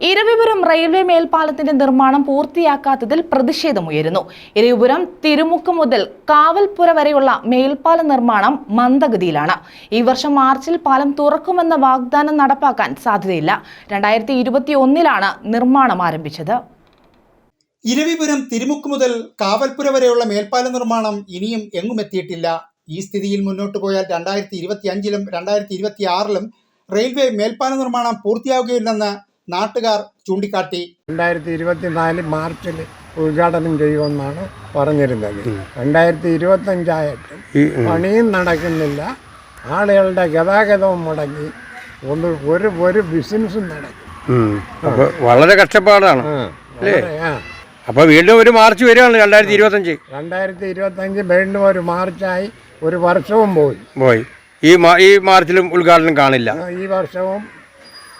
Eravipuram railway മേൽപ്പാലത്തിന്റെ നിർമ്മാണം പൂർത്തിയാക്കാത്തതിൽ പ്രതിഷേധമുയരുന്നു. ഇരവിപുരം തിരുമുക്ക് മുതൽ കാവൽപുര വരെയുള്ള മേൽപ്പാല നിർമ്മാണം മന്ദഗതിയിലാണ്. ഈ വർഷം മാർച്ചിൽ പാലം തുറക്കുമെന്ന വാഗ്ദാനം നടപ്പാക്കാൻ സാധ്യതയില്ല. 2021 നിർമ്മാണം ആരംഭിച്ചത്. ഇരവിപുരം തിരുമുക്ക് മുതൽ കാവൽപുര വരെയുള്ള മേൽപ്പാല നിർമ്മാണം ഇനിയും എങ്ങുമെത്തിയിട്ടില്ല. ഈ സ്ഥിതിയിൽ മുന്നോട്ട് പോയാൽ 2025-ലും 2026-ലും റെയിൽവേ മേൽപ്പാല നിർമ്മാണം പൂർത്തിയാവുകയില്ലെന്ന് നാട്ടുകാർ ചൂണ്ടിക്കാട്ടി. 2024 മാർച്ചിൽ ഉദ്ഘാടനം ചെയ്യുമെന്നാണ് പറഞ്ഞിരുന്നത്. 2025 പണിയും നടക്കുന്നില്ല. ആളുകളുടെ ഗതാഗതവും മുടങ്ങി, ഒരു ബിസിനസ്സും നടക്കും. വളരെ കഷ്ടപ്പാടാണ്. അപ്പൊ വീണ്ടും ഒരു മാർച്ച് വരികയാണ് 2025 വീണ്ടും ഒരു മാർച്ചായി. ഒരു വർഷവും പോയി. ഈ മാർച്ചിലും ഉദ്ഘാടനം കാണില്ല. ഈ വർഷവും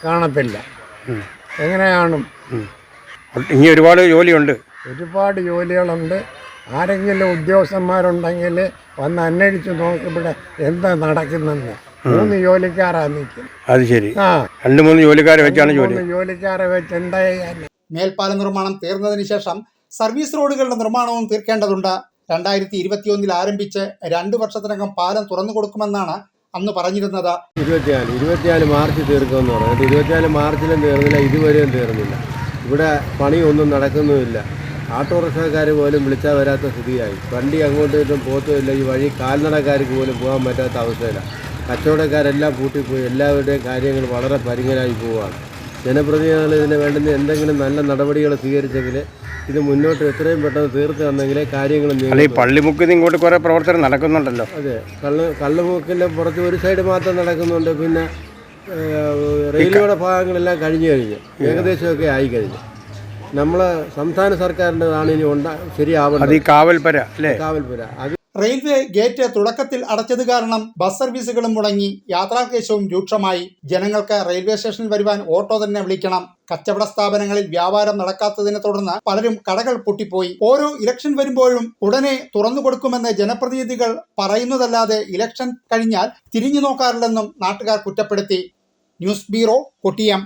കാണത്തില്ല. എങ്ങനെയാണ്? ഇനി ഒരുപാട് ജോലിയുണ്ട്. ഒരുപാട് ജോലികളുണ്ട്. ആരെങ്കിലും ഉദ്യോഗസ്ഥന്മാരുണ്ടെങ്കിൽ വന്ന് അന്വേഷിച്ച് നോക്കിവിടെ എന്താ നടക്കുന്നെന്ന്. 3 ജോലിക്കാരാ നിൽക്കും. അത് ശരി. 2-3 ജോലിക്കാരെ വെച്ചാണ് ജോലിക്കാരെ വെച്ച് എന്താ ചെയ്യാൻ? മേൽപ്പാല നിർമ്മാണം തീർന്നതിന് ശേഷം സർവീസ് റോഡുകളുടെ നിർമ്മാണവും തീർക്കേണ്ടതുണ്ട്. 2021 ആരംഭിച്ച് 2 വർഷത്തിനകം പാലം തുറന്നു കൊടുക്കുമെന്നാണ് അന്ന് പറഞ്ഞിരുന്നത്. 24 മാർച്ച് തീർക്കുമെന്ന് പറഞ്ഞിട്ട് 24 മാർച്ചിലും തീർന്നില്ല, ഇതുവരെയും തീർന്നില്ല. ഇവിടെ പണിയൊന്നും നടക്കുന്നുമില്ല. ഓട്ടോറിക്ഷക്കാർ പോലും വിളിച്ചാൽ വരാത്ത സ്ഥിതിയായി. വണ്ടി അങ്ങോട്ടും ഇങ്ങോട്ടും പോത്തുമില്ല. ഈ വഴി കാൽനടക്കാർക്ക് പോലും പോകാൻ പറ്റാത്ത അവസ്ഥയിലാണ്. കച്ചവടക്കാരെല്ലാം പൂട്ടിപ്പോയി. എല്ലാവരുടെയും കാര്യങ്ങൾ വളരെ പരിങ്ങലായി പോവുകയാണ്. ജനപ്രതിനിധികൾ ഇതിന് വേണ്ടുന്ന എന്തെങ്കിലും നല്ല നടപടികൾ സ്വീകരിച്ചെങ്കിൽ ഇത് മുന്നോട്ട് എത്രയും പെട്ടെന്ന് തീർത്ത് തന്നെങ്കിലേ കാര്യങ്ങൾ. ഈ പള്ളിമുക്കിൽ ഇങ്ങോട്ട് കുറേ പ്രവർത്തനം നടക്കുന്നുണ്ടല്ലോ. അതെ, കള്ളുമുക്കിൻ്റെ പുറത്ത് ഒരു സൈഡ് മാത്രം നടക്കുന്നുണ്ട്. പിന്നെ റെയിൽവേയുടെ ഭാഗങ്ങളെല്ലാം കഴിഞ്ഞു, ഏകദേശമൊക്കെ ആയിക്കഴിഞ്ഞു. നമ്മളെ സംസ്ഥാന സർക്കാരിൻ്റെതാണ് ഇനി ശരിയാവുന്നത്. കാവൽപുര അല്ലേ? കാവൽപുര. റെയിൽവേ ഗേറ്റ് തുടക്കത്തിൽ അടച്ചത് കാരണം ബസ് സർവീസുകളും മുടങ്ങി, യാത്രാക്ലേശവും രൂക്ഷമായി. ജനങ്ങൾക്ക് റെയിൽവേ സ്റ്റേഷനിൽ വരുവാൻ ഓട്ടോ തന്നെ വിളിക്കണം. കച്ചവട സ്ഥാപനങ്ങളിൽ വ്യാപാരം നടക്കാത്തതിനെ തുടർന്ന് പലരും കടകൾ പൂട്ടിപ്പോയി. ഓരോ ഇലക്ഷൻ വരുമ്പോഴും ഉടനെ തുറന്നു കൊടുക്കുമെന്ന് ജനപ്രതിനിധികൾ പറയുന്നതല്ലാതെ ഇലക്ഷൻ കഴിഞ്ഞാൽ തിരിഞ്ഞു നോക്കാറില്ലെന്നും നാട്ടുകാർ കുറ്റപ്പെടുത്തി. News bureau, Kottiyam.